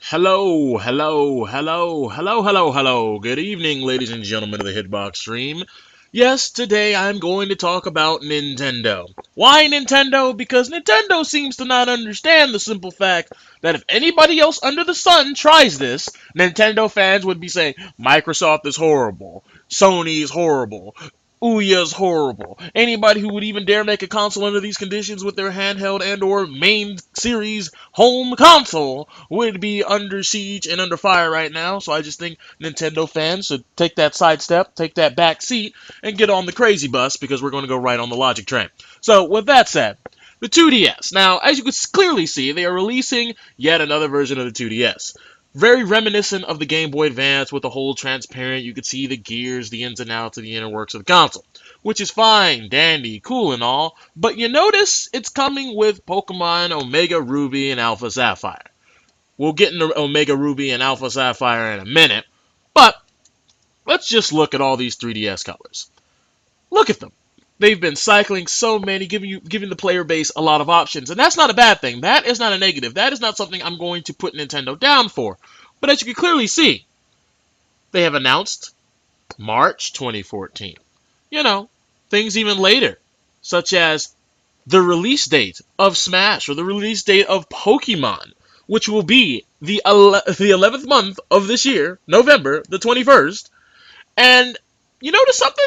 Hello. Good evening, ladies and gentlemen of the Hitbox stream. Yes, today I'm going to talk about Nintendo. Why Nintendo? Because Nintendo seems to not understand the simple fact that if anybody else under the sun tries this, Nintendo fans would be saying Microsoft is horrible, Sony is horrible, Ouya's horrible. Anybody who would even dare make a console under these conditions with their handheld and or main series home console would be under siege and under fire right now. So I just think Nintendo fans should take that sidestep, take that back seat, and get on the crazy bus because we're going to go right on the logic train. So with that said, the 2DS. Now, as you can clearly see, they are releasing yet another version of the 2DS. Very reminiscent of the Game Boy Advance with the whole transparent, you could see the gears, the ins and outs of the inner works of the console. Which is fine, dandy, cool and all, but you notice it's coming with Pokemon Omega Ruby and Alpha Sapphire. We'll get into Omega Ruby and Alpha Sapphire in a minute, but let's just look at all these 3DS colors. Look at them. They've been cycling so many, giving the player base a lot of options, and that's not a bad thing. That is not a negative. That is not something I'm going to put Nintendo down for. But as you can clearly see, they have announced March 2014. You know, things even later, such as the release date of Smash or the release date of Pokemon, which will be the 11th month of this year, November the 21st. And you notice something?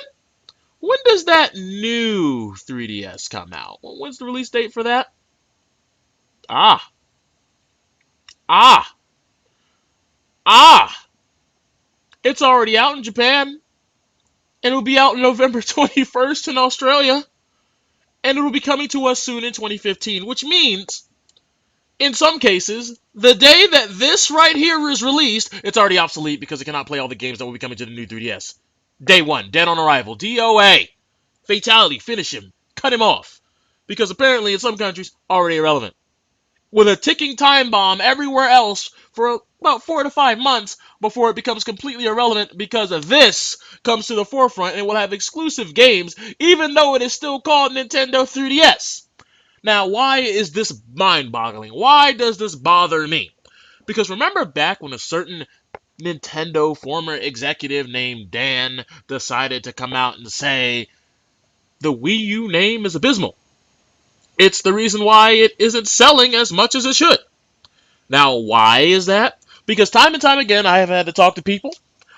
When does that new 3DS come out? When's the release date for that? Ah, ah, ah. It's already out in Japan, and it'll be out November 21st in Australia, and it'll be coming to us soon in 2015, which means in some cases, the day that this right here is released, it's already obsolete because it cannot play all the games that will be coming to the new 3DS. Day one, dead on arrival, DOA, fatality, finish him, cut him off, because apparently in some countries, already irrelevant. With a ticking time bomb everywhere else for about 4 to 5 months before it becomes completely irrelevant because of this comes to the forefront and will have exclusive games, even though it is still called Nintendo 3DS. Now, why is this mind-boggling? Why does this bother me? Because remember back when a certain Nintendo former executive named Dan decided to come out and say the Wii U name is abysmal. It's the reason why it isn't selling as much as it should. Now, why is that? Because time and time again, I have had to talk to people.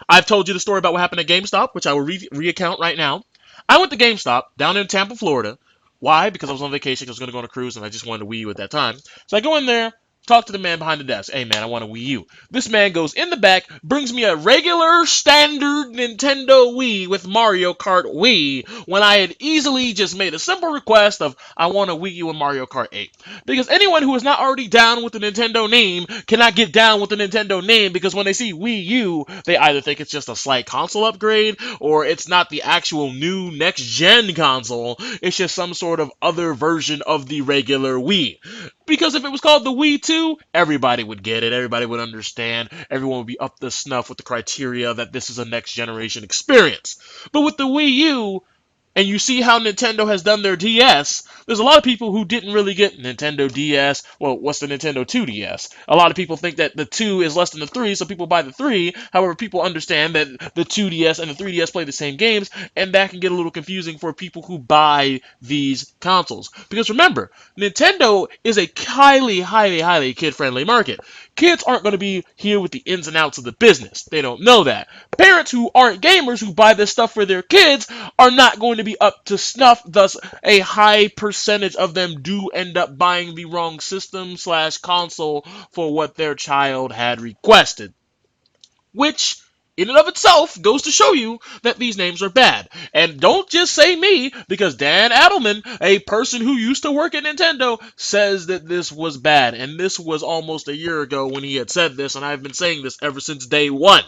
I've told you the story about what happened at GameStop, which I will recount right now. I went to GameStop down in Tampa, Florida. Why? Because I was on vacation. I was going to go on a cruise, and I just wanted a Wii U at that time. So I go in there, talk to the man behind the desk. Hey, man, I want a Wii U. This man goes in the back, brings me a regular standard Nintendo Wii with Mario Kart Wii, when I had easily just made a simple request of, I want a Wii U and Mario Kart 8. Because anyone who is not already down with the Nintendo name cannot get down with the Nintendo name, because when they see Wii U, they either think it's just a slight console upgrade, or it's not the actual new next-gen console, it's just some sort of other version of the regular Wii. Because if it was called the Wii 2, everybody would get it, everybody would understand, everyone would be up to snuff with the criteria that this is a next-generation experience. But with the Wii U, and you see how Nintendo has done their DS, there's a lot of people who didn't really get Nintendo DS. Well, what's the Nintendo 2DS? A lot of people think that the 2 is less than the 3, so people buy the 3. However, people understand that the 2DS and the 3DS play the same games, and that can get a little confusing for people who buy these consoles. Because remember, Nintendo is a highly kid-friendly market. Kids aren't going to be here with the ins and outs of the business. They don't know that. Parents who aren't gamers who buy this stuff for their kids are not going to be up to snuff. Thus, a high percentage of them do end up buying the wrong system slash console for what their child had requested. Which, in and of itself, goes to show you that these names are bad. And don't just say me, because Dan Adelman, a person who used to work at Nintendo, says that this was bad. And this was almost a year ago when he had said this, and I've been saying this ever since day one.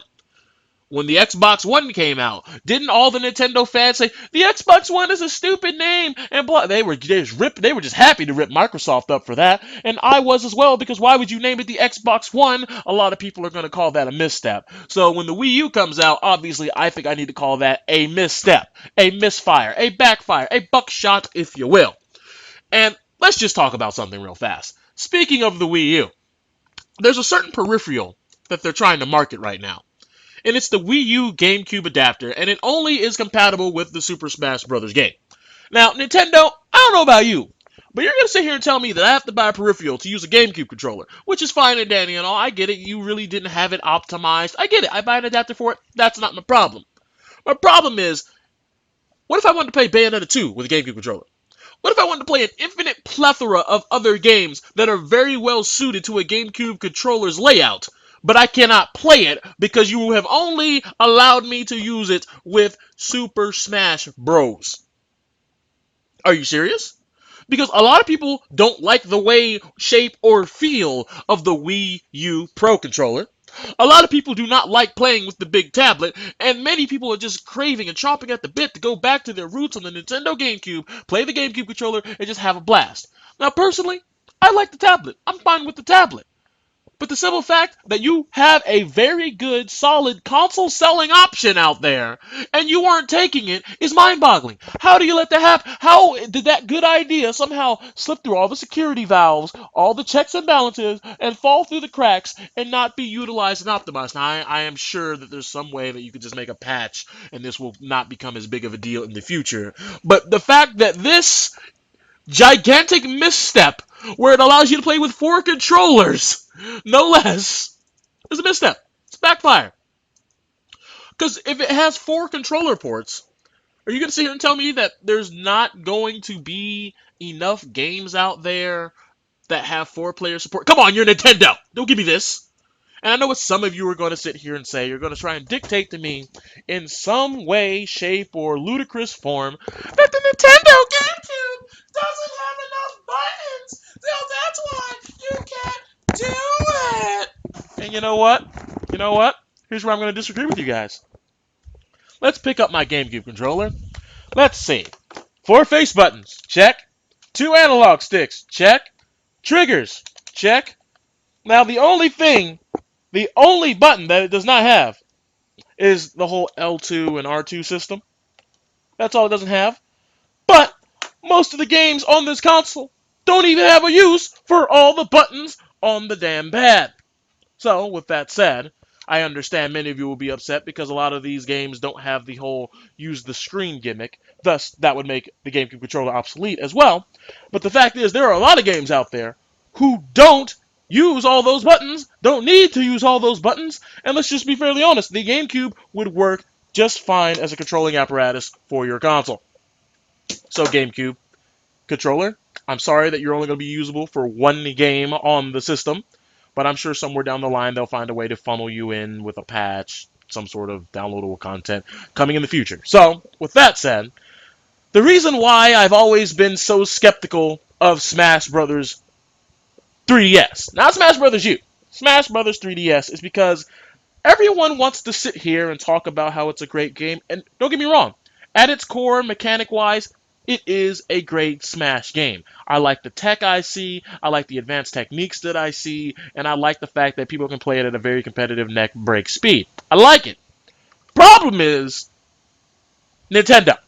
When the Xbox One came out, didn't all the Nintendo fans say the Xbox One is a stupid name and blah? They were just happy to rip Microsoft up for that, and I was as well, because why would you name it the Xbox One? A lot of people are going to call that a misstep. So when the Wii U comes out, obviously I think I need to call that a misstep, a misfire, a backfire, a buckshot, if you will. And let's just talk about something real fast. Speaking of the Wii U, there's a certain peripheral that they're trying to market right now. And it's the Wii U GameCube adapter, and it only is compatible with the Super Smash Bros. Game. Now, Nintendo, I don't know about you, but you're going to sit here and tell me that I have to buy a peripheral to use a GameCube controller, which is fine and dandy and all. I get it. You really didn't have it optimized. I get it. I buy an adapter for it. That's not my problem. My problem is, what if I wanted to play Bayonetta 2 with a GameCube controller? What if I wanted to play an infinite plethora of other games that are very well suited to a GameCube controller's layout, but I cannot play it because you have only allowed me to use it with Super Smash Bros. Are you serious? Because a lot of people don't like the way, shape, or feel of the Wii U Pro controller. A lot of people do not like playing with the big tablet, and many people are just craving and chomping at the bit to go back to their roots on the Nintendo GameCube, play the GameCube controller, and just have a blast. Now, personally, I like the tablet. I'm fine with the tablet. But the simple fact that you have a very good, solid console selling option out there and you aren't taking it is mind boggling. How do you let that happen? How did that good idea somehow slip through all the security valves, all the checks and balances, and fall through the cracks and not be utilized and optimized? Now, I am sure that there's some way that you could just make a patch and this will not become as big of a deal in the future. But the fact that this gigantic misstep where it allows you to play with 4 controllers, no less, is a misstep. It's a backfire. Because if it has 4 controller ports, are you going to sit here and tell me that there's not going to be enough games out there that have 4-player support? Come on, you're Nintendo. Don't give me this. And I know what some of you are going to sit here and say. You're going to try and dictate to me in some way, shape, or ludicrous form that the Nintendo GameCube doesn't have enough buttons. So that's why you can't do it. And you know what? You know what? Here's where I'm going to disagree with you guys. Let's pick up my GameCube controller. Let's see. 4 face buttons. Check. 2 analog sticks. Check. Triggers. Check. Now the only button that it does not have is the whole L2 and R2 system. That's all it doesn't have. But most of the games on this console don't even have a use for all the buttons on the damn pad. So, with that said, I understand many of you will be upset because a lot of these games don't have the whole use the screen gimmick. Thus, that would make the GameCube controller obsolete as well. But the fact is, there are a lot of games out there who don't use all those buttons, don't need to use all those buttons, and let's just be fairly honest, the GameCube would work just fine as a controlling apparatus for your console. So GameCube controller, I'm sorry that you're only going to be usable for 1 game on the system, but I'm sure somewhere down the line they'll find a way to funnel you in with a patch, some sort of downloadable content coming in the future. So, with that said, the reason why I've always been so skeptical of Smash Brothers 3DS, not Smash Brothers U, Smash Brothers 3DS, is because everyone wants to sit here and talk about how it's a great game, and don't get me wrong, at its core, mechanic-wise, it is a great Smash game. I like the tech I see, I like the advanced techniques that I see, and I like the fact that people can play it at a very competitive neck break speed. I like it. Problem is, Nintendo.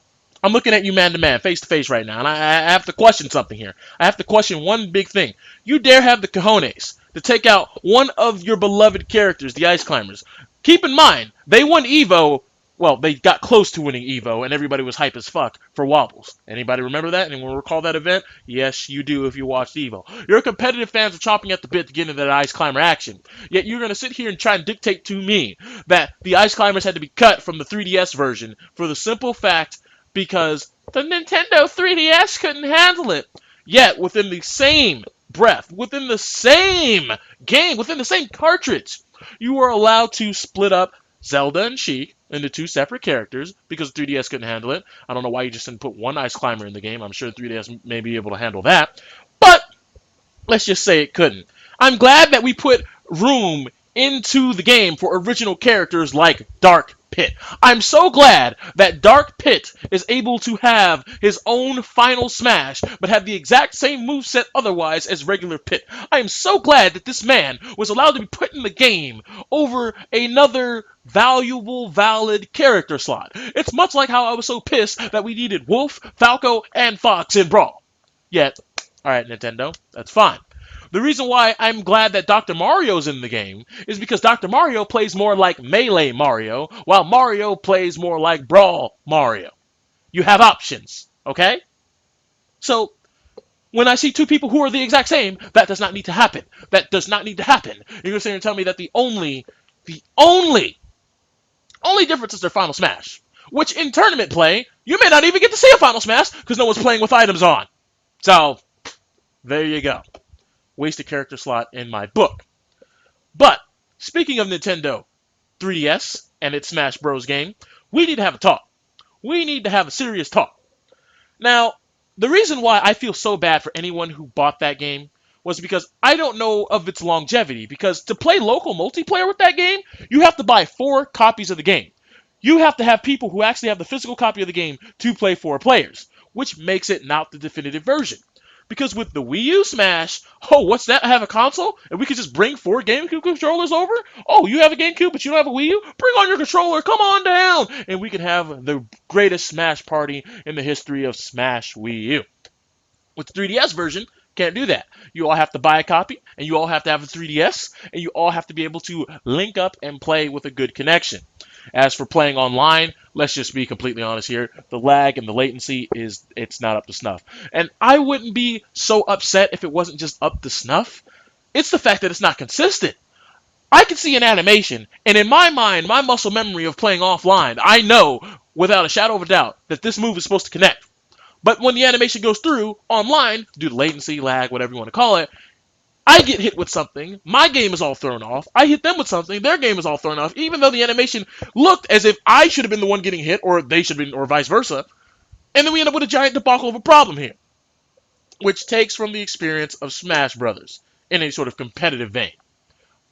I'm looking at you man to man, face to face right now, and I have to question something here. I have to question one big thing. You dare have the cojones to take out one of your beloved characters, the Ice Climbers. Keep in mind, they won EVO. Well, they got close to winning EVO, and everybody was hype as fuck for Wobbles. Anybody remember that? Anyone recall that event? Yes, you do if you watched EVO. Your competitive fans are chopping at the bit to get into that Ice Climber action. Yet you're going to sit here and try and dictate to me that the Ice Climbers had to be cut from the 3DS version for the simple fact because the Nintendo 3DS couldn't handle it. Yet, within the same breath, within the same game, within the same cartridge, you were allowed to split up Zelda and Sheik into 2 separate characters because the 3DS couldn't handle it. I don't know why you just didn't put 1 Ice Climber in the game. I'm sure the 3DS may be able to handle that. But let's just say it couldn't. I'm glad that we put room into the game for original characters like Dark Pit. I'm so glad that Dark Pit is able to have his own final smash, but have the exact same moveset otherwise as regular Pit. I am so glad that this man was allowed to be put in the game over another valuable, valid character slot. It's much like how I was so pissed that we needed Wolf, Falco, and Fox in Brawl. Yet, alright, Nintendo, that's fine. The reason why I'm glad that Dr. Mario's in the game is because Dr. Mario plays more like Melee Mario, while Mario plays more like Brawl Mario. You have options, okay? So when I see two people who are the exact same, that does not need to happen. That does not need to happen. You're gonna sit here and tell me that the only difference is their final smash. Which in tournament play, you may not even get to see a final smash because no one's playing with items on. So there you go. Wasted character slot in my book. But speaking of Nintendo 3DS and its Smash Bros. Game, we need to have a talk. We need to have a serious talk. Now, the reason why I feel so bad for anyone who bought that game was because I don't know of its longevity. Because to play local multiplayer with that game, you have to buy 4 copies of the game. You have to have people who actually have the physical copy of the game to play 4 players, which makes it not the definitive version. Because with the Wii U Smash, oh, what's that? I have a console? And we could just bring 4 GameCube controllers over? Oh, you have a GameCube, but you don't have a Wii U? Bring on your controller, come on down! And we can have the greatest Smash party in the history of Smash Wii U. With the 3DS version, can't do that. You all have to buy a copy, and you all have to have a 3DS, and you all have to be able to link up and play with a good connection. As for playing online, let's just be completely honest here. The lag and the latency it's not up to snuff. And I wouldn't be so upset if it wasn't just up to snuff. It's the fact that it's not consistent. I can see an animation, and in my mind, my muscle memory of playing offline, I know without a shadow of a doubt that this move is supposed to connect. But when the animation goes through online, due to latency, lag, whatever you want to call it, I get hit with something, my game is all thrown off. I hit them with something, their game is all thrown off, even though the animation looked as if I should have been the one getting hit, or they should have been, or vice versa. And then we end up with a giant debacle of a problem here, which takes from the experience of Smash Brothers in a sort of competitive vein.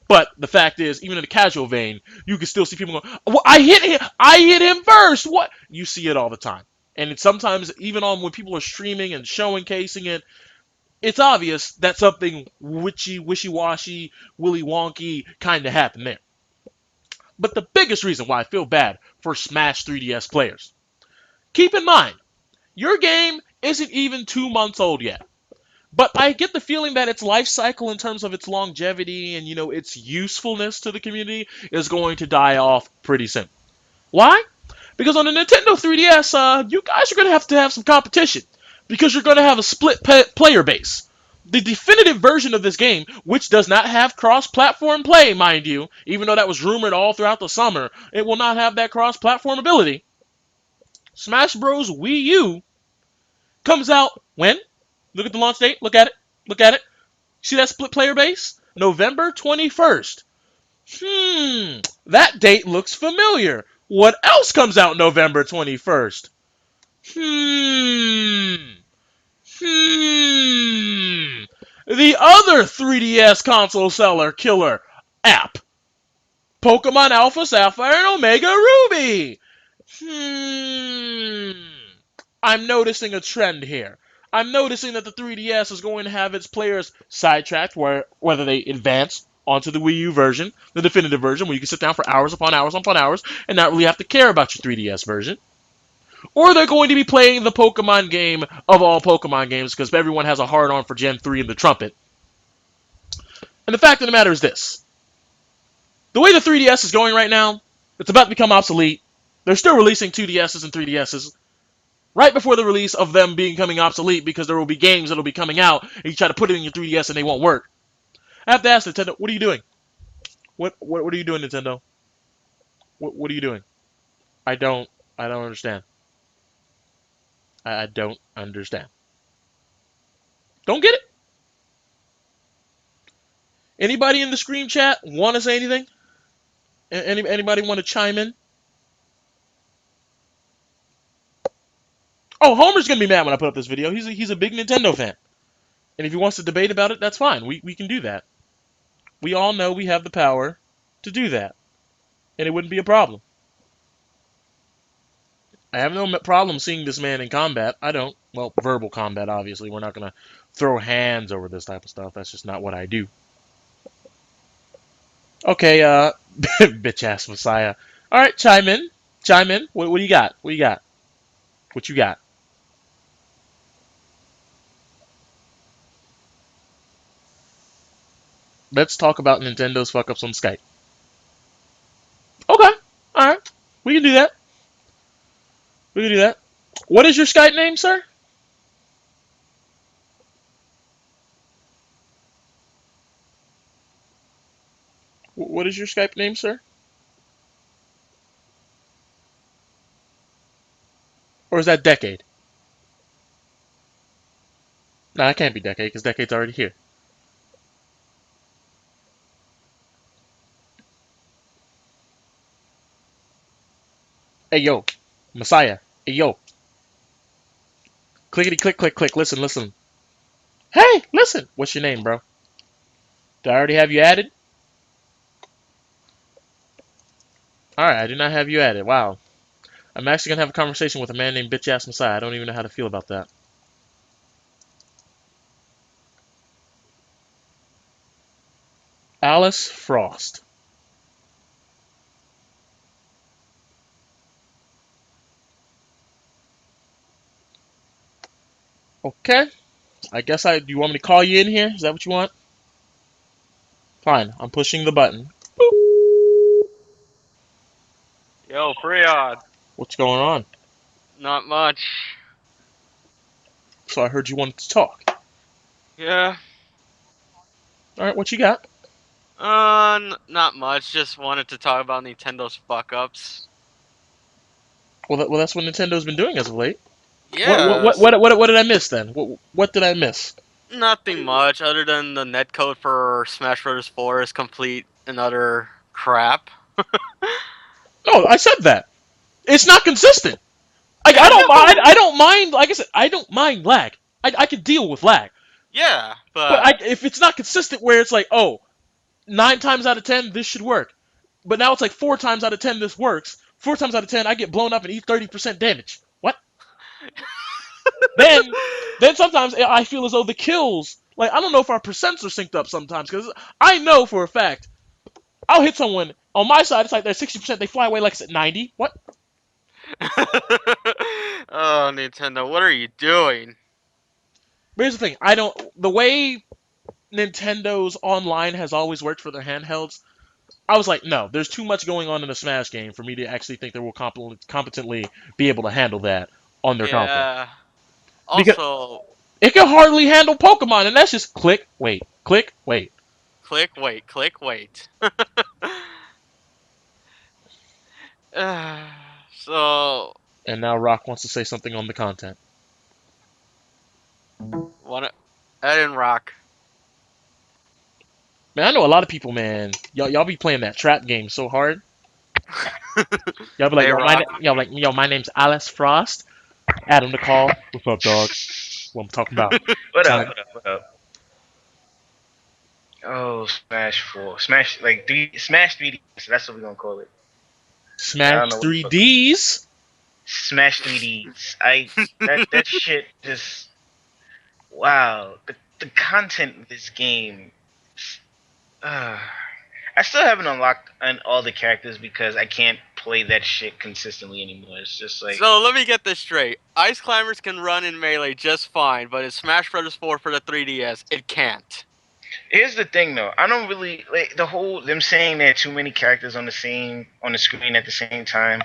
But the fact is, even in a casual vein, you can still see people going, well, I hit him first. What? You see it all the time. And it's sometimes, even on when people are streaming and showcasing it, it's obvious that something wishy-washy, willy wonky kind of happened there. But the biggest reason why I feel bad for Smash 3DS players, keep in mind, your game isn't even 2 months old yet. But I get the feeling that its life cycle in terms of its longevity and, its usefulness to the community is going to die off pretty soon. Why? Because on the Nintendo 3DS, you guys are going to have some competition. Because you're going to have a split player base. The definitive version of this game, which does not have cross-platform play, mind you, even though that was rumored all throughout the summer, it will not have that cross-platform ability. Smash Bros. Wii U comes out when? Look at the launch date. Look at it. Look at it. See that split player base? November 21st. That date looks familiar. What else comes out November 21st? The other 3DS console seller killer app. Pokemon Alpha Sapphire and Omega Ruby. I'm noticing a trend here. I'm noticing that the 3DS is going to have its players sidetracked, whether they advance onto the Wii U version, the definitive version, where you can sit down for hours upon hours upon hours and not really have to care about your 3DS version. Or they're going to be playing the Pokemon game of all Pokemon games because everyone has a hard-on for Gen 3 and the Trumpet. And the fact of the matter is this. The way the 3DS is going right now, it's about to become obsolete. They're still releasing 2DSs and 3DSs. Right before the release of them becoming obsolete because there will be games that will be coming out and you try to put it in your 3DS and they won't work. I have to ask Nintendo, what are you doing? What are you doing, Nintendo? What are you doing? I don't understand. I don't understand. Don't get it? Anybody in the Scream chat want to say anything? Anybody want to chime in? Oh, Homer's going to be mad when I put up this video. He's a big Nintendo fan. And if he wants to debate about it, that's fine. We can do that. We all know we have the power to do that. And it wouldn't be a problem. I have no problem seeing this man in combat. I don't. Well, verbal combat, obviously. We're not going to throw hands over this type of stuff. That's just not what I do. Okay, bitch-ass Messiah. All right, chime in. Chime in. What do you got? What do you got? What you got? Let's talk about Nintendo's fuck ups on Skype. Okay. All right. We can do that. We can do that. What is your Skype name, sir? What is your Skype name, sir? Or is that Decade? Nah, that can't be Decade because Decade's already here. Hey, yo. Messiah. Hey, yo. Clickety click click click. Listen, listen. Hey, listen. What's your name, bro? Do I already have you added? Alright, I do not have you added. Wow. I'm actually gonna have a conversation with a man named Bitch Ass Messiah. I don't even know how to feel about that. Alice Frost. Okay. I guess do you want me to call you in here? Is that what you want? Fine. I'm pushing the button. Yo, Freon. What's going on? Not much. So I heard you wanted to talk. Yeah. Alright, what you got? Not much. Just wanted to talk about Nintendo's fuck ups. Well, that's what Nintendo's been doing as of late. Yes. What did I miss then? What did I miss? Nothing much other than the netcode for Smash Bros. 4 is complete and utter crap. No, I said that. It's not consistent. Like I I don't mind. know. I don't mind. Like I said, I don't mind lag. I can deal with lag. Yeah, But but if it's not consistent, where it's like, oh, 9 times out of 10 this should work, but now it's like 4 times out of 10 this works. 4 times out of 10 I get blown up and eat 30% damage. What? Then then sometimes I feel as though the kills. Like I don't know if our percents are synced up sometimes because I know for a fact I'll hit someone on my side. It's like they're 60%. They fly away like it's at 90. What? oh, Nintendo, what are you doing? But here's the thing. I don't. The way Nintendo's online has always worked for their handhelds, I was like, no, there's too much going on in a Smash game for me to actually think they will competently be able to handle that on their console. Yeah. Because Also, it can hardly handle Pokemon, and that's just click, wait, click, wait. click, wait, click, wait. so, And now Rock wants to say something on the content. Wanna add in rock? Man, I know a lot of people, man. Y'all be playing that trap game so hard. Y'all be like, Hey, rock. yo, my name's Alice Frost. Add him to call. What's up, dog? What I'm talking about? What up? Time. What up? What up? Oh, Smash 4. Smash, like, Smash 3D. So that's what we're gonna call it. I Smash don't know what the fuck. 3Ds. Smash 3Ds. That shit just. Wow. The content of this game. Uh, I still haven't unlocked all the characters because I can't play that shit consistently anymore. It's just like. So let me get this straight. Ice Climbers can run in Melee just fine, but in Smash Bros. 4 for the 3DS, it can't. Here's the thing, though. I don't really like the whole them saying there are too many characters on the screen at the same time.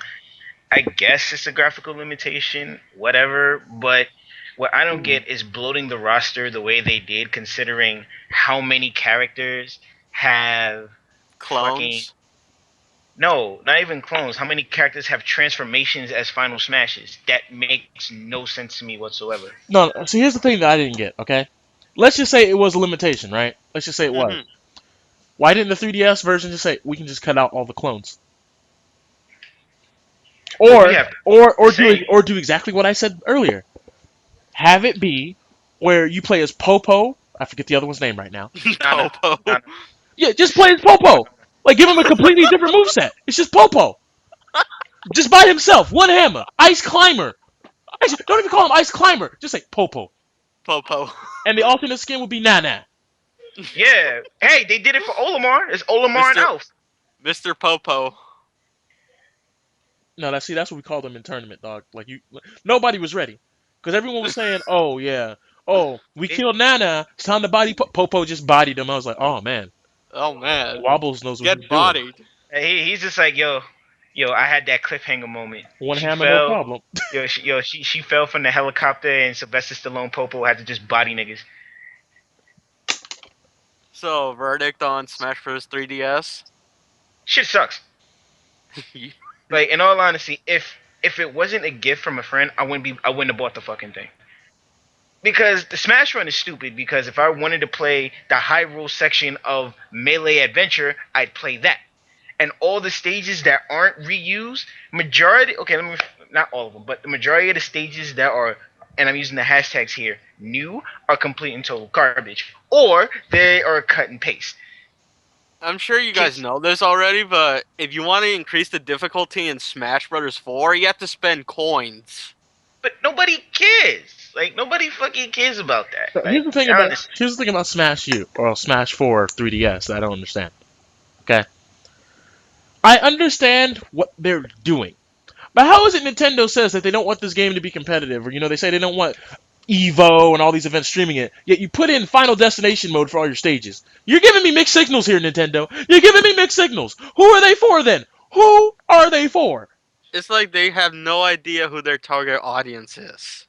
I guess it's a graphical limitation, whatever. But what I don't get is bloating the roster the way they did, considering how many characters have fucking Clones? no, not even clones. How many characters have transformations as final smashes? That makes no sense to me whatsoever. No, so here's the thing that I didn't get. Okay, let's just say it was a limitation, right? Let's just say it was. Mm-hmm. Why didn't the 3DS version just say we can just cut out all the clones, But or we have or the same. do exactly what I said earlier? Have it be where you play as Popo. I forget the other one's name right now. Nana, Popo. Nana, Yeah, just play as Popo. Like give him a completely different moveset. It's just Popo, just by himself, one hammer, Ice Climber. Actually, don't even call him Ice Climber. Just say Popo. Popo. And the alternate skin would be Nana. yeah. Hey, they did it for Olimar. It's Olimar and Mr. Alf. Mr. Popo. No, that's what we called them in tournament, dog. Like nobody was ready because everyone was saying, "Oh yeah, oh we It, killed Nana. It's time to body Popo just bodied him." I was like, "Oh man." Oh man, Wobbles knows what he's get doing. bodied. He's just like, yo, I had that cliffhanger moment. One She hammer, no fell. problem. She fell from the helicopter, and Sylvester Stallone Popo had to just body niggas. So, verdict on Smash Bros. 3DS? Shit sucks. Like, in all honesty, if it wasn't a gift from a friend, I wouldn't have bought the fucking thing. Because the Smash Run is stupid. Because if I wanted to play the Hyrule section of Melee Adventure, I'd play that. And all the stages that aren't reused, not all of them, but the majority of the stages that are, and I'm using the hashtags here, new, are complete and total garbage, or they are cut and paste. I'm sure you guys know this already, but if you want to increase the difficulty in Smash Bros. 4, you have to spend coins. But nobody cares. Like, nobody fucking cares about that. But Like, here's the thing about Smash U or Smash 4 3DS that I don't understand. Okay, I understand what they're doing, but how is it Nintendo says that they don't want this game to be competitive, or they say they don't want Evo and all these events streaming it, yet you put in Final Destination mode for all your stages? You're giving me mixed signals here, Nintendo. You're giving me mixed signals. Who are they for then? Who are they for? It's like they have no idea who their target audience is.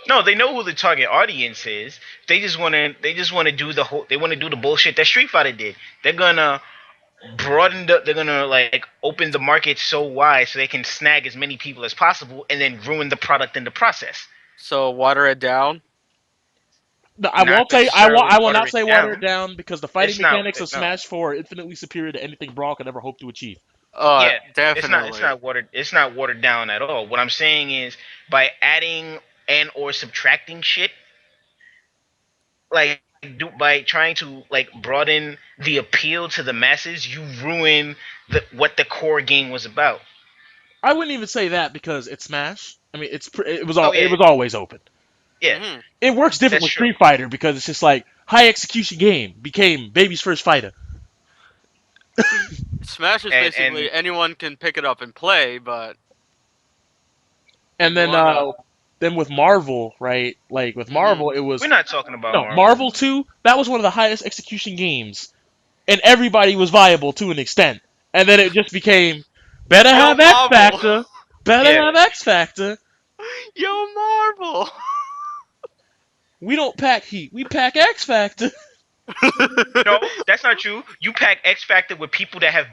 No, they know who the target audience is. They just want to do the bullshit that Street Fighter did. They're gonna open the market so wide so they can snag as many people as possible and then ruin the product in the process. So water it down. I will not say water it down because the fighting mechanics of no. Smash 4 are infinitely superior to anything Brawl could ever hope to achieve. Yeah, definitely. It's not watered down at all. What I'm saying is by adding and or subtracting shit, by trying to broaden the appeal to the masses, you ruin what the core game was about. I wouldn't even say that because it's Smash. I mean, it was always open. Yeah, Mhm. It works different with Street Fighter because it's just like high execution game became baby's first fighter. Smash is basically anyone can pick it up and play, but and then with Marvel, right? Like with Marvel, it was we're not talking about Marvel 2. That was one of the highest execution games, and everybody was viable to an extent. And then it just became better have X Factor, have X Factor. Yo, Marvel. We don't pack heat. We pack X Factor. No, that's not true. You pack X Factor with people that have